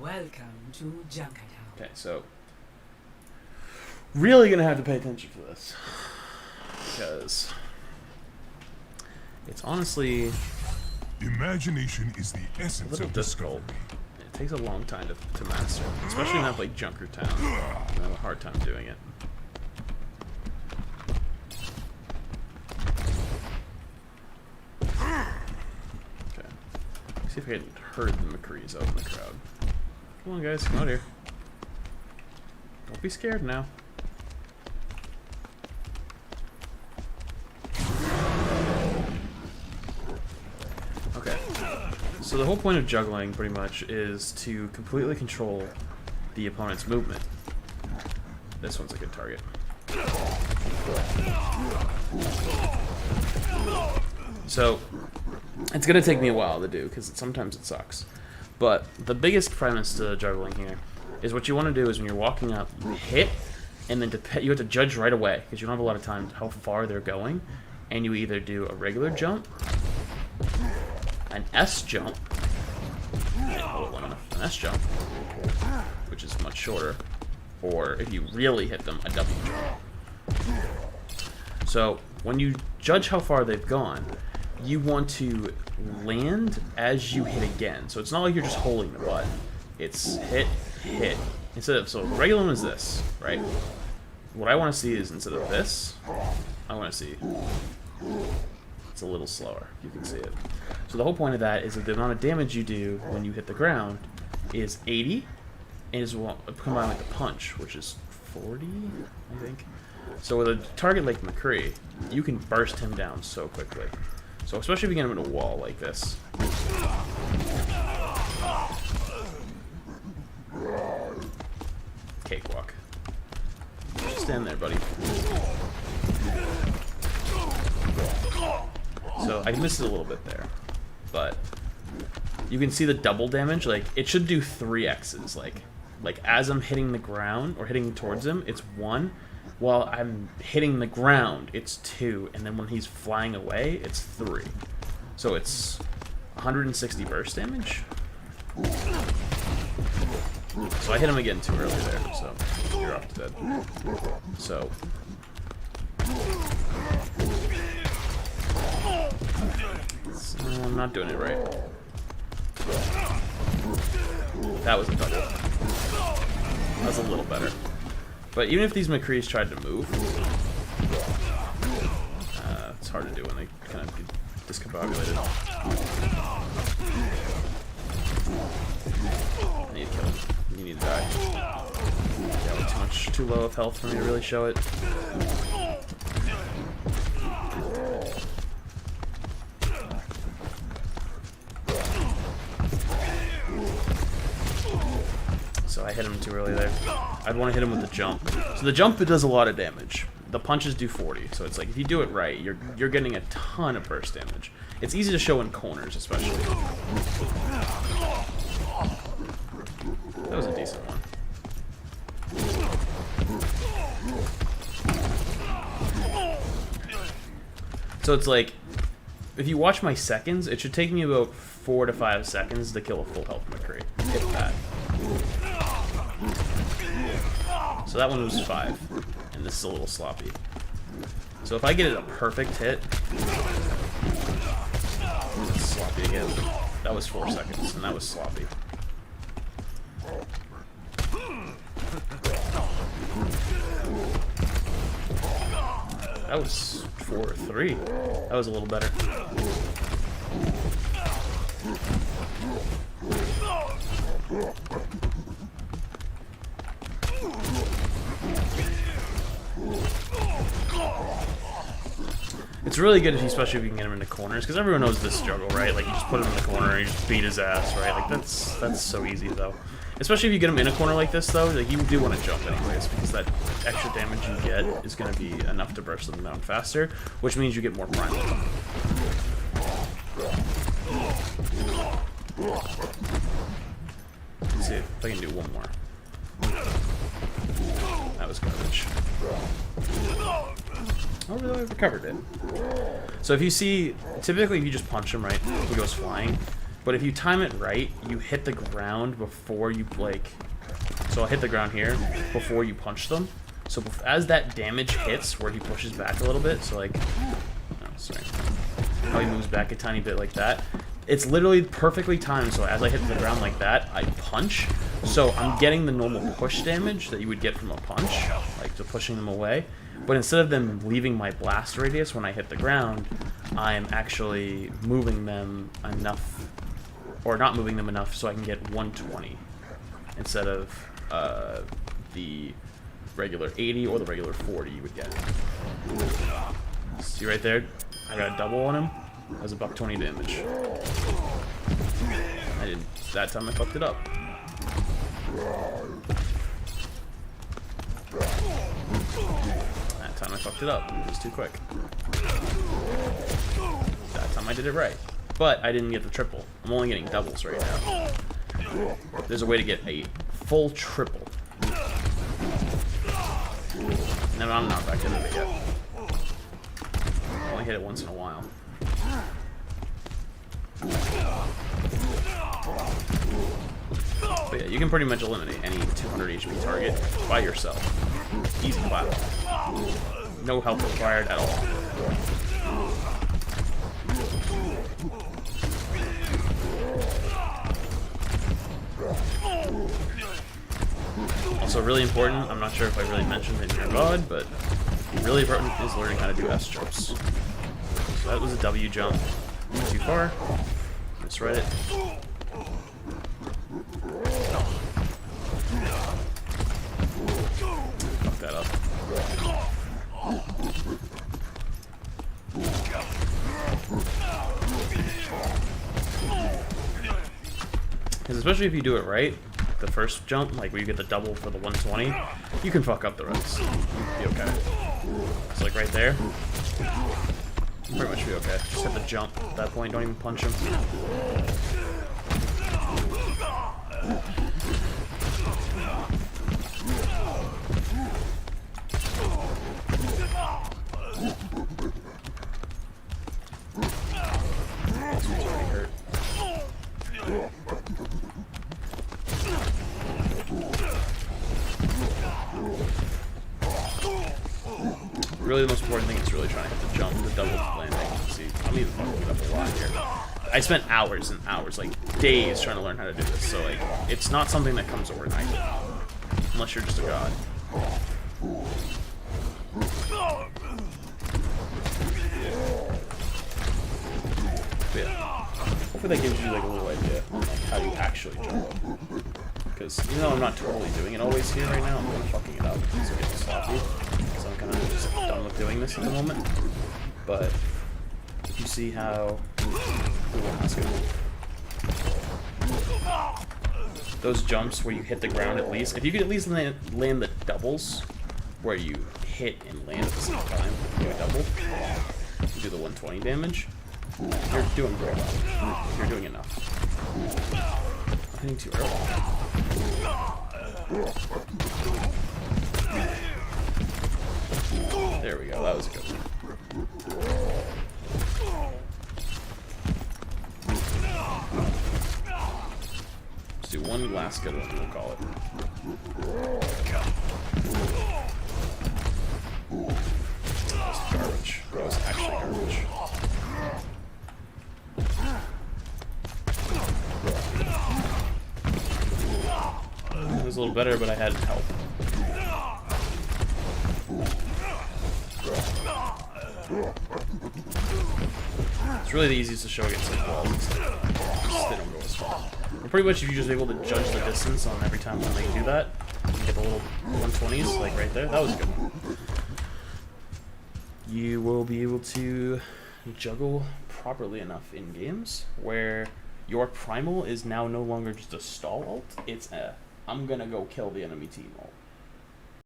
Welcome to Juggle. Okay, so really gonna have to pay attention for this because it's honestly Imagination is the a essence little of difficult. It takes a long time to master, especially when I play Junkertown. I have a hard time doing it. Okay, see if I can herd the McCrees out in the crowd. Come on, guys, come out here. Don't be scared now. Okay. So the whole point of juggling, pretty much, is to completely control the opponent's movement. This one's a good target. So, it's going to take me a while to do, because sometimes it sucks. But the biggest premise to juggling here is what you want to do is when you're walking up, you hit, and then you have to judge right away, because you don't have a lot of time how far they're going, and you either do a regular jump, an S jump, an S jump, which is much shorter, or if you really hit them, a W jump. So when you judge how far they've gone, you want to land as you hit again. So it's not like you're just holding the button. It's hit, hit. Instead of, so the regular one is this, right? What I want to see is instead of this, I want to see it's a little slower. You can see it. So the whole point of that is that the amount of damage you do when you hit the ground is 80, and is combined with the punch, which is 40, I think. So with a target like McCree, you can burst him down so quickly. So especially if you get him in a wall like this. Cakewalk. Just stand there, buddy. So I missed it a little bit there, but you can see the double damage. Like it should do 3x's. Like as I'm hitting the ground or hitting towards him, it's 1. While I'm hitting the ground, it's 2, and then when he's flying away, it's 3. So it's 160 burst damage. So I hit him again too early there, so you're off to dead. So I'm not doing it right. That was a double. That's a little better. But even if these McCrees tried to move, it's hard to do when they kind of get discombobulated. I need to kill him. You need to die. Yeah, too low of health for me to really show it. So I hit him too early there. I'd want to hit him with the jump. So the jump, it does a lot of damage. The punches do 40. So it's like if you do it right, you're getting a ton of burst damage. It's easy to show in corners, especially. That was a decent one. So it's like if you watch my seconds, it should take me about 4 to 5 seconds to kill a full health McCree. If that. So that one was 5, and this is a little sloppy. So if I get it a perfect hit, it's sloppy again. That was 4 seconds, and that was sloppy. That was 4 or 3. That was a little better. It's really good, especially if you can get him into corners, because everyone knows this juggle, right? Like, you just put him in the corner and you just beat his ass, right? Like, that's so easy, though. Especially if you get him in a corner like this, though, like, you do want to jump anyways, because that extra damage you get is going to be enough to burst them down faster, which means you get more Primal. Let's see if I can do one more. That was garbage. Oh, really? I recovered it. So if you see, typically if you just punch him right, he goes flying. But if you time it right, you hit the ground before you, like... So I'll hit the ground here before you punch them. So as that damage hits, where he pushes back a little bit, so like... Oh, sorry. How he moves back a tiny bit like that. It's literally perfectly timed, so as I hit the ground like that, I punch. So I'm getting the normal push damage that you would get from a punch, like to pushing them away. But instead of them leaving my blast radius when I hit the ground, I'm actually moving them enough, or not moving them enough, so I can get 120 instead of the regular 80 or the regular 40 you would get. See right there? I got a double on him. That was about 20 damage. I didn't. That time I fucked it up. That time I fucked it up. It was too quick. That time I did it right. But I didn't get the triple. I'm only getting doubles right now. There's a way to get a full triple. No, I'm not back into it yet. I only hit it once in a while. But yeah, you can pretty much eliminate any 200 HP target by yourself. Easy clap. No help required at all. Also really important, I'm not sure if I really mentioned it in your VOD, but really important is learning how to do S jumps. So that was a W jump. Too far. Misread it. Fuck that up. Because especially if you do it right, the first jump, like where you get the double for the 120, you can fuck up the rest. You'd be okay. So like right there, pretty much be okay. Just hit the jump at that point, don't even punch him. This one's already hurt. Really, the most important thing is really trying to hit the jump, the double landing. See, I'm even fucking it up a lot here. I spent hours and hours, like days, trying to learn how to do this. So like, it's not something that comes overnight, unless you're just a god. But yeah, hopefully that gives you like a little idea of like how you actually juggle. Because even though I'm not totally doing it always here right now, I'm kind of fucking it up. So getting sloppy. So I'm kind of just done with doing this at the moment. But if you see how those jumps where you hit the ground at least, if you could at least land the doubles where you hit and land at the same time, you do a double, you do the 120 damage, you're doing very well. You're doing enough. I'm hitting too early. There we go, that was a good one. Let's do one last good one, we'll call it. That was garbage. That was actually garbage. It was a little better, but I had help. It's really the easiest to show against like walls and stuff. They don't go as far. And pretty much if you're just able to judge the distance on every time when they do that, you can get the little 120s like right there. That was a good one. You will be able to juggle properly enough in games where your Primal is now no longer just a stall ult, it's a I'm gonna go kill the enemy team ult.